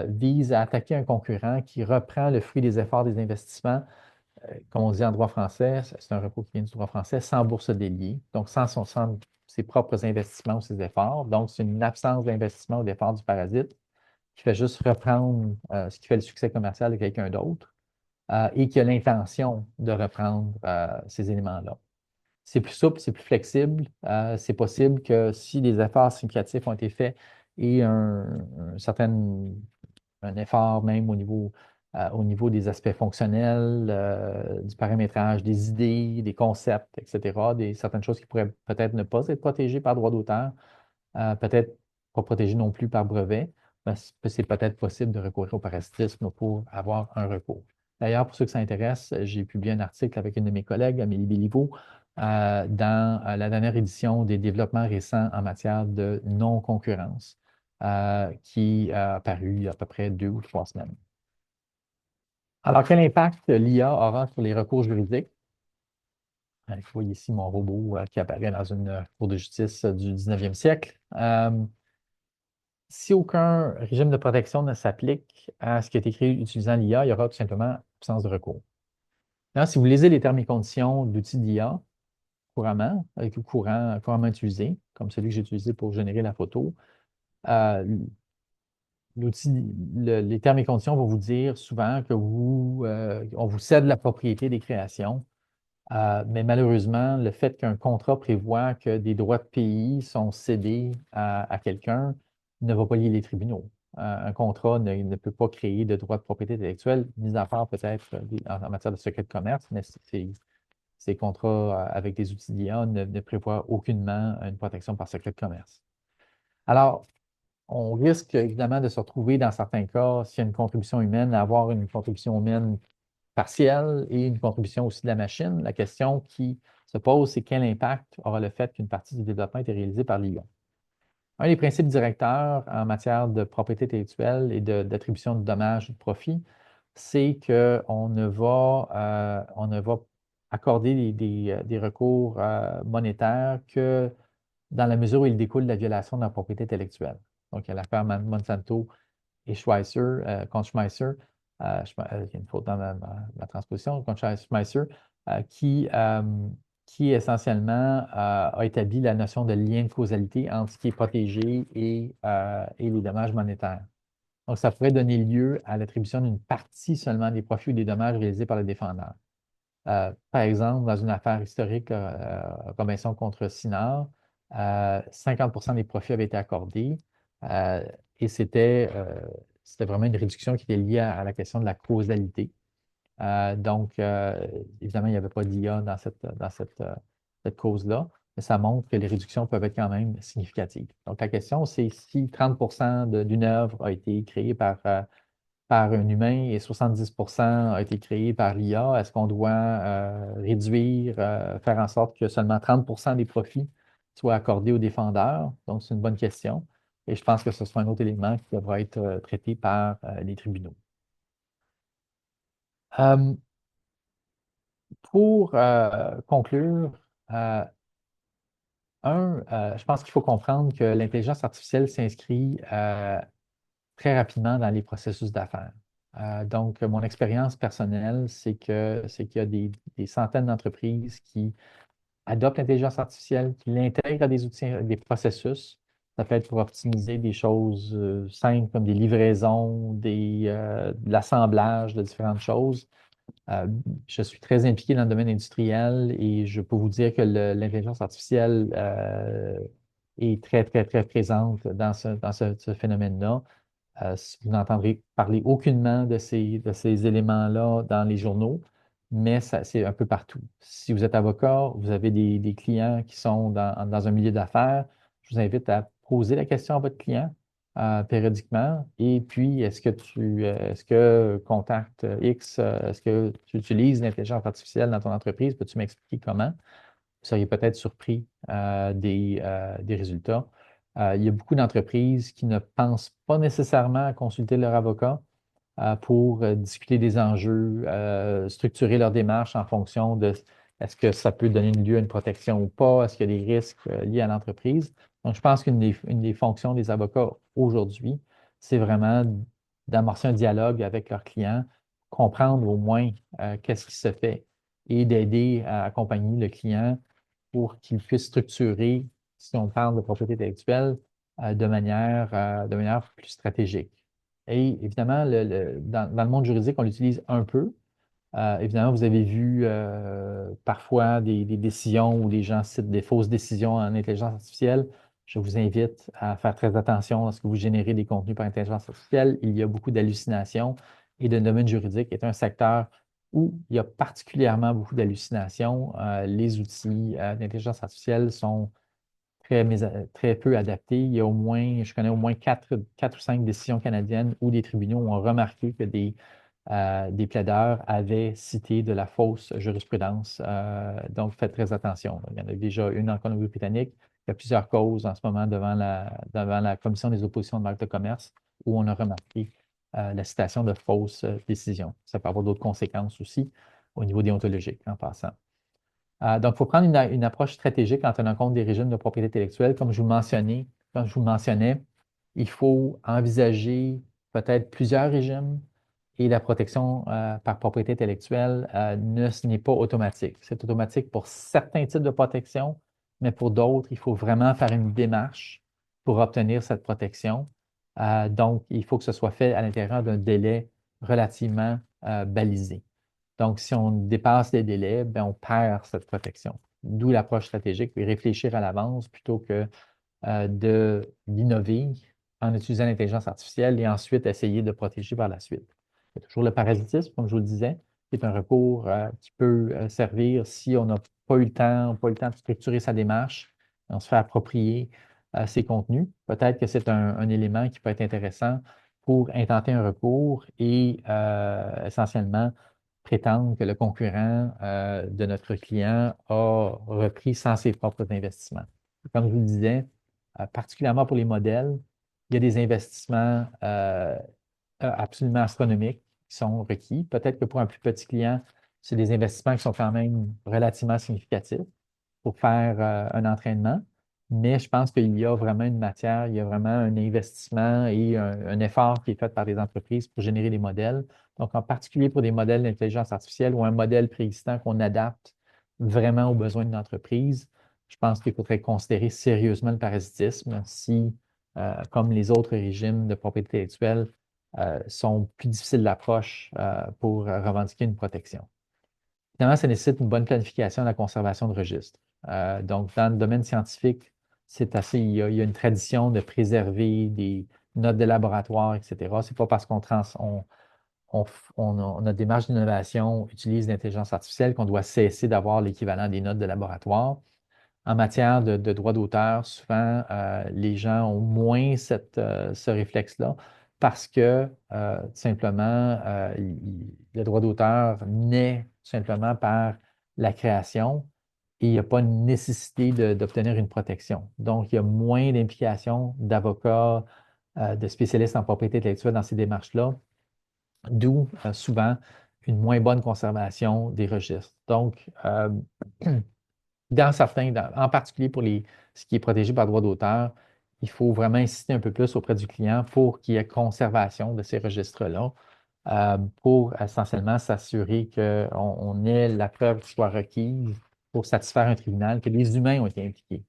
vise à attaquer un concurrent qui reprend le fruit des efforts des investissements, comme on dit en droit français, c'est un recours qui vient du droit français, sans bourse déliée, donc sans ses propres investissements ou ses efforts. Donc, c'est une absence d'investissement ou d'effort du parasite qui fait juste reprendre ce qui fait le succès commercial de quelqu'un d'autre et qui a l'intention de reprendre ces éléments-là. C'est plus souple, c'est plus flexible. C'est possible que si des efforts significatifs ont été faits et un effort même au niveau des aspects fonctionnels, du paramétrage, des idées, des concepts, etc., certaines choses qui pourraient peut-être ne pas être protégées par droit d'auteur, peut-être pas protégées non plus par brevet, ben, c'est peut-être possible de recourir au parasitisme pour avoir un recours. D'ailleurs, pour ceux que ça intéresse, j'ai publié un article avec une de mes collègues, Amélie Béliveau, dans la dernière édition des développements récents en matière de non-concurrence, qui a paru il y a à peu près 2 ou 3 semaines. Alors, quel impact l'IA aura sur les recours juridiques? Vous voyez ici mon robot qui apparaît dans une cour de justice du 19e siècle. Si aucun régime de protection ne s'applique à ce qui a été créé utilisant l'IA, il y aura tout simplement absence de recours. Là, si vous lisez les termes et conditions d'outils d'IA couramment utilisés, comme celui que j'ai utilisé pour générer la photo, euh, les termes et conditions vont vous dire souvent que on vous cède la propriété des créations. Mais malheureusement, le fait qu'un contrat prévoit que des droits de pays sont cédés à quelqu'un ne va pas lier les tribunaux. Un contrat ne peut pas créer de droits de propriété intellectuelle, mis à part peut-être en matière de secret de commerce, mais ces contrats avec des outils d'IA ne prévoient aucunement une protection par secret de commerce. Alors, on risque évidemment de se retrouver dans certains cas, s'il y a une contribution humaine, à avoir une contribution humaine partielle et une contribution aussi de la machine. La question qui se pose, c'est quel impact aura le fait qu'une partie du développement été réalisée par l'IA? Un des principes directeurs en matière de propriété intellectuelle et d'attribution de dommages ou de profit, c'est on ne va accorder des recours monétaires que dans la mesure où il découle de la violation de la propriété intellectuelle. Donc, il y a l'affaire Monsanto et Schweitzer, contre Schmeisser, il y a une faute dans ma transposition, contre Schmeisser, qui essentiellement a établi la notion de lien de causalité entre ce qui est protégé et les dommages monétaires. Donc, ça pourrait donner lieu à l'attribution d'une partie seulement des profits ou des dommages réalisés par le défendeur. Par exemple, dans une affaire historique, Robinson contre Sinard, 50 des profits avaient été accordés et c'était vraiment une réduction qui était liée à la question de la causalité. Donc, évidemment, il n'y avait pas d'IA cette cause-là, mais ça montre que les réductions peuvent être quand même significatives. Donc, la question, c'est si 30 d'une œuvre a été créée par un humain et 70 a été créé par l'IA, est-ce qu'on doit réduire, faire en sorte que seulement 30 des profits soient accordés aux défendeurs? Donc, c'est une bonne question. Et je pense que ce sera un autre élément qui devra être traité par les tribunaux. Euh, pour conclure, je pense qu'il faut comprendre que l'intelligence artificielle s'inscrit très rapidement dans les processus d'affaires. Donc, mon expérience personnelle, c'est qu'il y a des centaines d'entreprises qui adoptent l'intelligence artificielle, qui l'intègrent à des outils, des processus. Ça peut être pour optimiser des choses simples comme des livraisons, de l'assemblage de différentes choses. Je suis très impliqué dans le domaine industriel et je peux vous dire que l'intelligence artificielle est très, très, très présente dans ce phénomène-là. Vous n'entendrez parler aucunement de ces éléments-là dans les journaux, mais c'est un peu partout. Si vous êtes avocat, vous avez des clients qui sont dans un milieu d'affaires, je vous invite à poser la question à votre client périodiquement. Et puis, est-ce que Contact X, est-ce que tu utilises l'intelligence artificielle dans ton entreprise? Peux-tu m'expliquer comment? Vous seriez peut-être surpris des résultats. Il y a beaucoup d'entreprises qui ne pensent pas nécessairement à consulter leur avocat pour discuter des enjeux, structurer leur démarche en fonction de est-ce que ça peut donner lieu à une protection ou pas, est-ce qu'il y a des risques liés à l'entreprise. Donc, je pense une des fonctions des avocats aujourd'hui, c'est vraiment d'amorcer un dialogue avec leurs clients, comprendre au moins qu'est-ce qui se fait et d'aider à accompagner le client pour qu'il puisse structurer, si on parle de propriété intellectuelle, de manière plus stratégique. Et évidemment, dans le monde juridique, on l'utilise un peu. Évidemment, vous avez vu parfois des décisions où les gens citent des fausses décisions en intelligence artificielle. Je vous invite à faire très attention lorsque vous générez des contenus par intelligence artificielle. Il y a beaucoup d'hallucinations et le domaine juridique est un secteur où il y a particulièrement beaucoup d'hallucinations. Les outils d'intelligence artificielle sont très peu adaptés. Il y a je connais au moins quatre ou cinq décisions canadiennes où des tribunaux ont remarqué que des plaideurs avaient cité de la fausse jurisprudence. Donc, faites très attention. Il y en a déjà une en Colombie-Britannique. Il y a plusieurs causes en ce moment devant la Commission des oppositions de marque de commerce où on a remarqué la citation de fausses décisions. Ça peut avoir d'autres conséquences aussi au niveau déontologique en passant. Donc, il faut prendre une approche stratégique en tenant compte des régimes de propriété intellectuelle. Comme je vous le mentionnais, il faut envisager peut-être plusieurs régimes et la protection par propriété intellectuelle ce n'est pas automatique. C'est automatique pour certains types de protection, mais pour d'autres, il faut vraiment faire une démarche pour obtenir cette protection. Donc, il faut que ce soit fait à l'intérieur d'un délai relativement balisé. Donc, si on dépasse les délais, ben, on perd cette protection. D'où l'approche stratégique, puis réfléchir à l'avance plutôt que d'innover en utilisant l'intelligence artificielle et ensuite essayer de protéger par la suite. Il y a toujours le parasitisme, comme je vous le disais. qui est un recours qui peut servir si on n'a pas eu le temps de structurer sa démarche, on se fait approprier ces contenus. Peut-être que c'est un élément qui peut être intéressant pour intenter un recours et essentiellement prétendre que le concurrent de notre client a repris sans ses propres investissements. Comme je vous le disais, particulièrement pour les modèles, il y a des investissements absolument astronomiques qui sont requis. Peut-être que pour un plus petit client, c'est des investissements qui sont quand même relativement significatifs pour faire un entraînement. Mais je pense qu'il y a vraiment une matière, il y a vraiment un investissement et un effort qui est fait par des entreprises pour générer des modèles. Donc, en particulier pour des modèles d'intelligence artificielle ou un modèle préexistant qu'on adapte vraiment aux besoins d'une entreprise, je pense qu'il faudrait considérer sérieusement le parasitisme si, comme les autres régimes de propriété intellectuelle, sont plus difficiles d'approche pour revendiquer une protection. Finalement, ça nécessite une bonne planification de la conservation de registres. Donc, dans le domaine scientifique, il y a une tradition de préserver des notes de laboratoire, etc. C'est pas parce notre démarche d'innovation utilise l'intelligence artificielle qu'on doit cesser d'avoir l'équivalent des notes de laboratoire. En matière de droit d'auteur, souvent, les gens ont moins ce réflexe-là parce que, tout simplement, le droit d'auteur naît tout simplement par la création et il n'y a pas une nécessité d'obtenir une protection. Donc, il y a moins d'implication d'avocats, de spécialistes en propriété intellectuelle dans ces démarches-là, d'où souvent une moins bonne conservation des registres. Donc, en particulier pour ce qui est protégé par droit d'auteur, il faut vraiment insister un peu plus auprès du client pour qu'il y ait conservation de ces registres-là, pour essentiellement s'assurer qu'on ait la preuve qui soit requise pour satisfaire un tribunal, que les humains ont été impliqués.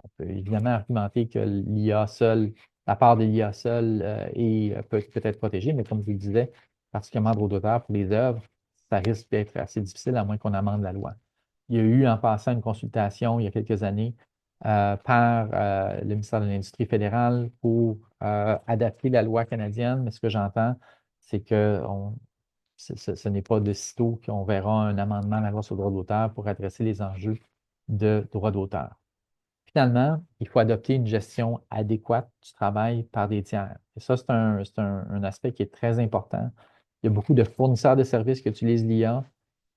On peut évidemment argumenter que l'IA seule, la part de l'IA seule peut être protégée, mais comme je vous le disais, particulièrement droit d'auteur pour les œuvres, ça risque d'être assez difficile à moins qu'on amende la loi. Il y a eu en passant une consultation il y a quelques années par le ministère de l'Industrie fédérale pour adapter la loi canadienne, mais ce que j'entends, c'est que ce n'est pas de sitôt qu'on verra un amendement à la loi sur le droit d'auteur pour adresser les enjeux de droit d'auteur. Finalement, il faut adopter une gestion adéquate du travail par des tiers. Et ça, c'est un aspect qui est très important. Il y a beaucoup de fournisseurs de services qui utilisent l'IA.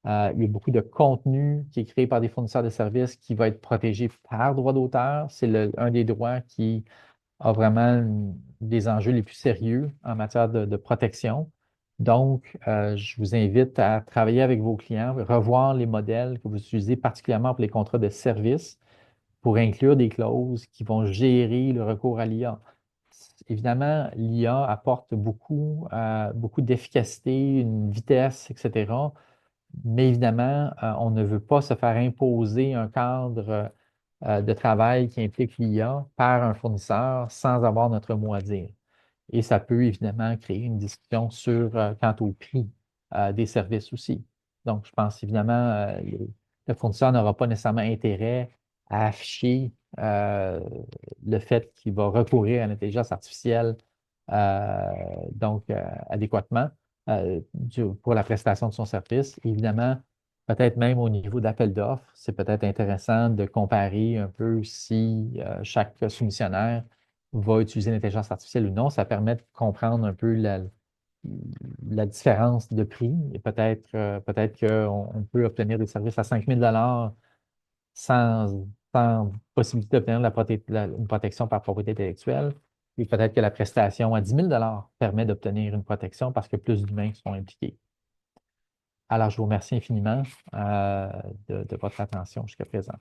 Il y a beaucoup de contenu qui est créé par des fournisseurs de services qui va être protégé par droit d'auteur. C'est un des droits qui a vraiment des enjeux les plus sérieux en matière de protection. Donc, je vous invite à travailler avec vos clients, revoir les modèles que vous utilisez, particulièrement pour les contrats de services, pour inclure des clauses qui vont gérer le recours à l'IA. Évidemment, l'IA apporte beaucoup d'efficacité, une vitesse, etc. Mais évidemment, on ne veut pas se faire imposer un cadre de travail qui implique l'IA par un fournisseur sans avoir notre mot à dire. Et ça peut évidemment créer une discussion quant au prix des services aussi. Donc, je pense évidemment, le fournisseur n'aura pas nécessairement intérêt à afficher le fait qu'il va recourir à l'intelligence artificielle adéquatement pour la prestation de son service. Évidemment, peut-être même au niveau d'appel d'offres, c'est peut-être intéressant de comparer un peu si chaque soumissionnaire va utiliser l'intelligence artificielle ou non. Ça permet de comprendre un peu la différence de prix et peut-être qu'on peut obtenir des services à 5 000 sans possibilité d'obtenir une protection par propriété intellectuelle. Et peut-être que la prestation à 10 000 permet d'obtenir une protection parce que plus d'humains sont impliqués. Alors, je vous remercie infiniment de votre attention jusqu'à présent.